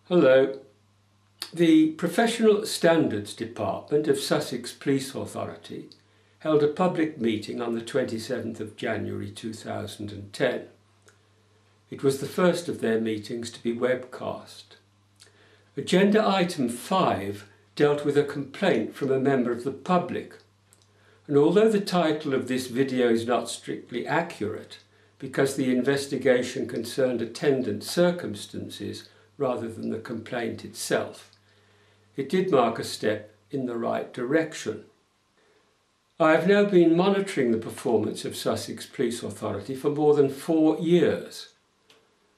Hello. The Professional Standards Department of Sussex Police Authority held a public meeting on the 27th of January 2010. It was the first of their meetings to be webcast. Agenda item 5 dealt with a complaint from a member of the public, and although the title of this video is not strictly accurate because the investigation concerned attendant circumstances rather than the complaint itself, it did mark a step in the right direction. I have now been monitoring the performance of Sussex Police Authority for more than 4 years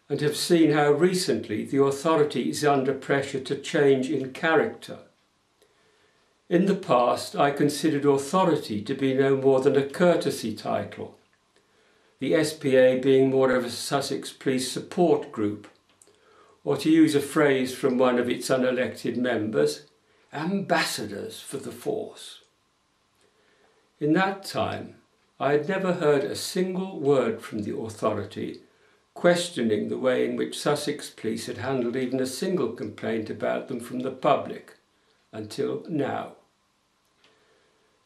and have seen how recently the authority is under pressure to change in character. In the past, I considered authority to be no more than a courtesy title, the SPA being more of a Sussex Police support group, or to use a phrase from one of its unelected members, ambassadors for the force. In that time, I had never heard a single word from the authority questioning the way in which Sussex Police had handled even a single complaint about them from the public, until now.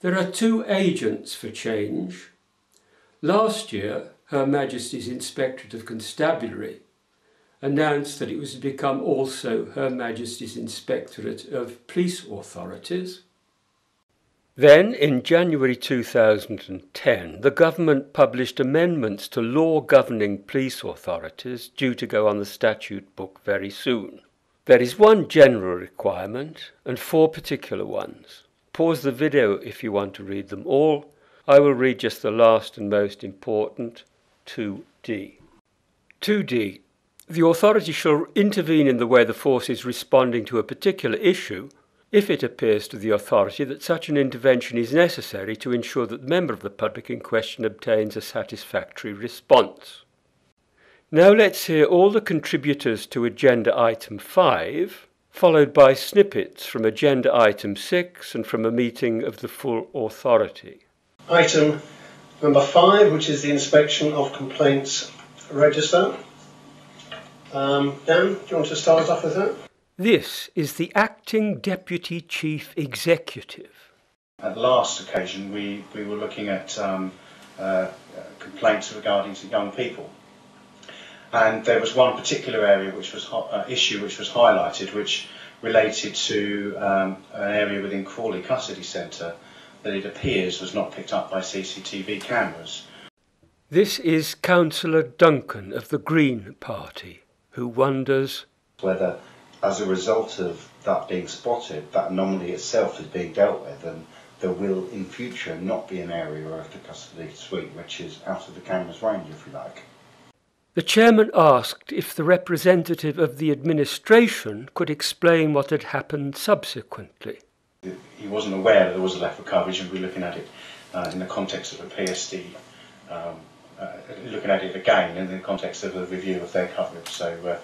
There are 2 agents for change. Last year, Her Majesty's Inspectorate of Constabulary announced that it was to become also Her Majesty's Inspectorate of Police Authorities. Then, in January 2010, the government published amendments to law governing police authorities due to go on the statute book very soon. There is one general requirement and 4 particular ones. Pause the video if you want to read them all. I will read just the last and most important, 2D. 2D. The authority shall intervene in the way the force is responding to a particular issue if it appears to the authority that such an intervention is necessary to ensure that the member of the public in question obtains a satisfactory response. Now let's hear all the contributors to agenda item 5, followed by snippets from agenda item 6 and from a meeting of the full authority. Item number 5, which is the inspection of complaints register. Dan, do you want to start us off with that? This is the Acting Deputy Chief Executive. At the last occasion, we were looking at complaints regarding to young people. And there was one particular area which was issue which was highlighted, which related to an area within Crawley Custody Centre that it appears was not picked up by CCTV cameras. This is Councillor Duncan of the Green Party, who wonders whether, as a result of that being spotted, that anomaly itself is being dealt with, and there will in future not be an area of the custody suite which is out of the camera's range, if you like. The chairman asked if the representative of the administration could explain what had happened subsequently. He wasn't aware that there was a lack of coverage, and we were looking at it in the context of a PSD, looking at it again in the context of a review of their coverage. So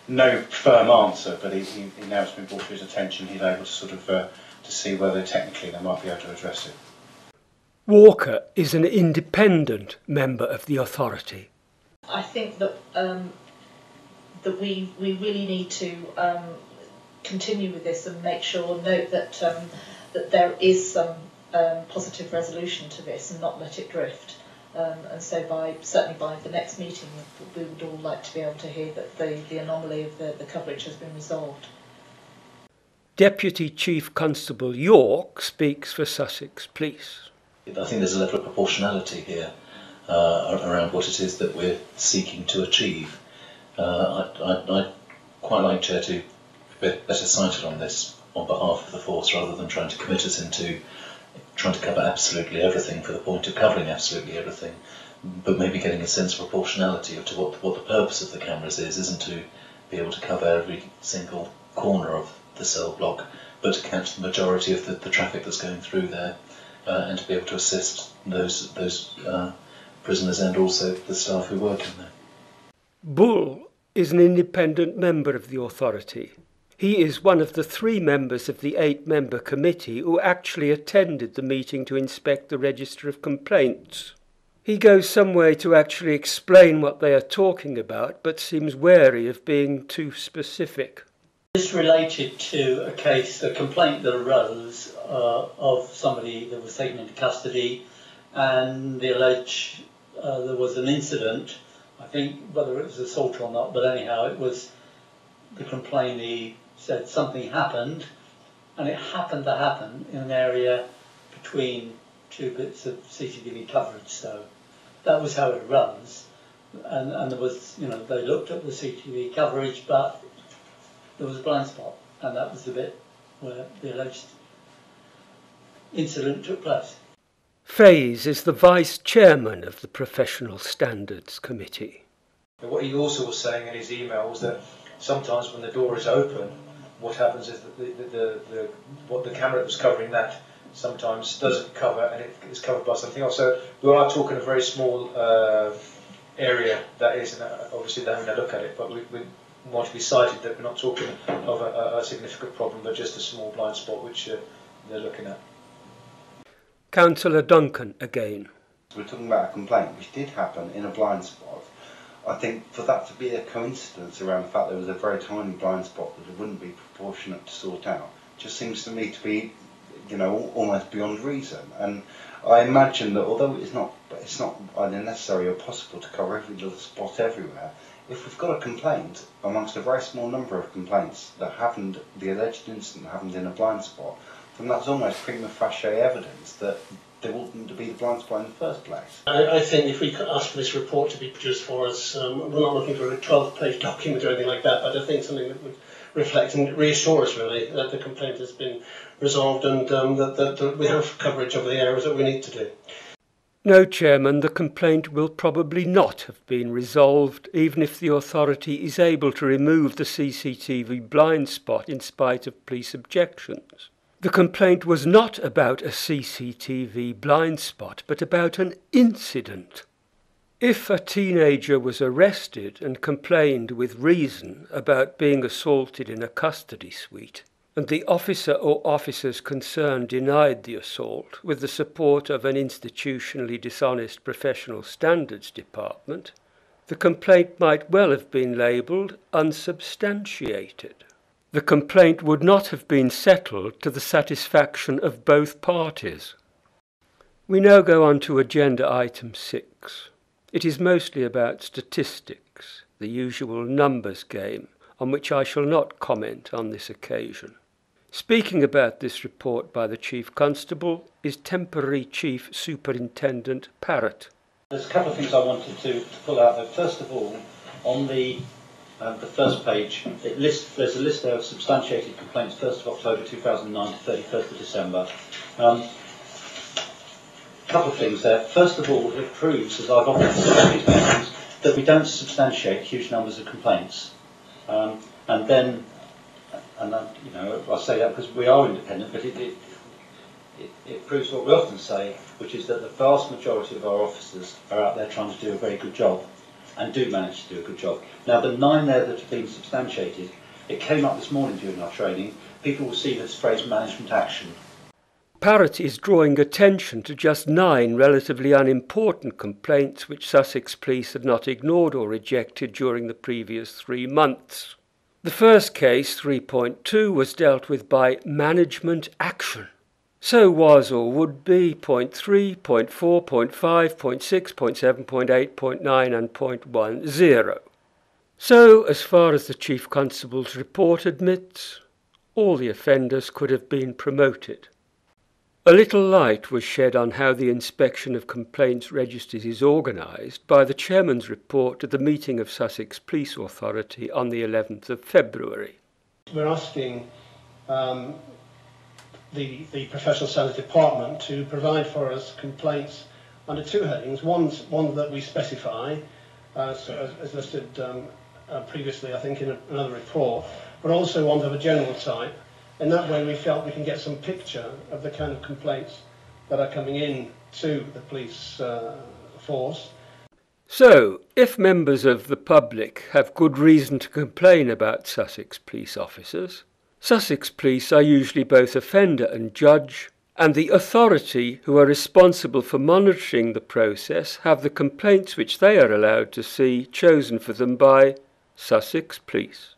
no firm answer, but now it's been brought to his attention. He's able to sort of to see whether technically they might be able to address it. Walker is an independent member of the authority. I think that that we really need to continue with this and note that that there is some positive resolution to this and not let it drift. And so certainly by the next meeting, we would all like to be able to hear that the anomaly of the coverage has been resolved. Deputy Chief Constable York speaks for Sussex Police. I think there's a level of proportionality here around what it is that we're seeking to achieve. I'd quite like Chair to be better sighted on this on behalf of the force, rather than trying to commit us into trying to cover absolutely everything for the point of covering absolutely everything, but maybe getting a sense of proportionality of to what the purpose of the cameras isn't to be able to cover every single corner of the cell block, but to catch the majority of the traffic that's going through there, and to be able to assist those prisoners and also the staff who work in there. Bull is an independent member of the authority. He is one of the 3 members of the 8-member committee who actually attended the meeting to inspect the register of complaints. He goes some way to actually explain what they are talking about, but seems wary of being too specific. This related to a complaint that arose of somebody that was taken into custody, and they allege there was an incident. I think whether it was assault or not, but anyhow, it was the complainee said something happened, and it happened to happen in an area between two bits of CCTV coverage. So that was how it runs, and there was, they looked at the CCTV coverage, but there was a blind spot, and that was the bit where the alleged incident took place. Fays is the Vice Chairman of the Professional Standards Committee. What he also was saying in his email was that sometimes when the door is open, what happens is that what the camera that was covering that sometimes doesn't cover, and it is covered by something else. So we are talking a very small area that is, and obviously they're having a look at it, but we want to be cited that we're not talking of a significant problem, but just a small blind spot which they're looking at. Councillor Duncan again. We're talking about a complaint which did happen in a blind spot. I think for that to be a coincidence around the fact there was a very tiny blind spot that it wouldn't be proportionate to sort out just seems to me to be, almost beyond reason. And I imagine that although it's not either necessary or possible to cover every little spot everywhere, if we've got a complaint amongst a very small number of complaints that happened, the alleged incident happened in a blind spot, then that's almost prima facie evidence that there wouldn't be the blind spot in the first place. I think if we could ask for this report to be produced for us, we're not looking for a 12-page document or anything like that, but I think something that would reflect and reassure us really that the complaint has been resolved and that we have coverage of the areas that we need to do. No, Chairman, the complaint will probably not have been resolved even if the authority is able to remove the CCTV blind spot in spite of police objections. The complaint was not about a CCTV blind spot, but about an incident. If a teenager was arrested and complained with reason about being assaulted in a custody suite, and the officer or officers concerned denied the assault with the support of an institutionally dishonest professional standards department, the complaint might well have been labelled unsubstantiated. The complaint would not have been settled to the satisfaction of both parties. We now go on to agenda item 6. It is mostly about statistics, the usual numbers game, on which I shall not comment on this occasion. Speaking about this report by the Chief Constable is Temporary Chief Superintendent Parrott. There's a couple of things I wanted to pull out there. First of all, on the first page, there's a list there of substantiated complaints 1st of October 2009 to 31st of December. A couple of things there. First of all, it proves, as I've often said in these meetings, that we don't substantiate huge numbers of complaints. I say that because we are independent, but it proves what we often say, which is that the vast majority of our officers are out there trying to do a very good job, and do manage to do a good job. Now, the 9 there that have been substantiated, it came up this morning during our training. People will see this phrase management action. Parrott is drawing attention to just 9 relatively unimportant complaints which Sussex Police had not ignored or rejected during the previous 3 months. The first case, 3.2, was dealt with by management action. So was or would be point 3, point 4, point 5, point 6, point 7, point 8, point 9 and point 10. So, as far as the Chief Constable's report admits, all the offenders could have been promoted. A little light was shed on how the inspection of complaints registers is organised by the Chairman's report at the meeting of Sussex Police Authority on the 11th of February. We're asking the Professional Standards Department to provide for us complaints under 2 headings. One that we specify, as listed previously, I think, in another report, but also ones of a general type. In that way, we felt we can get some picture of the kind of complaints that are coming in to the police force. So, if members of the public have good reason to complain about Sussex police officers, Sussex Police are usually both offender and judge, and the authority who are responsible for monitoring the process have the complaints which they are allowed to see chosen for them by Sussex Police.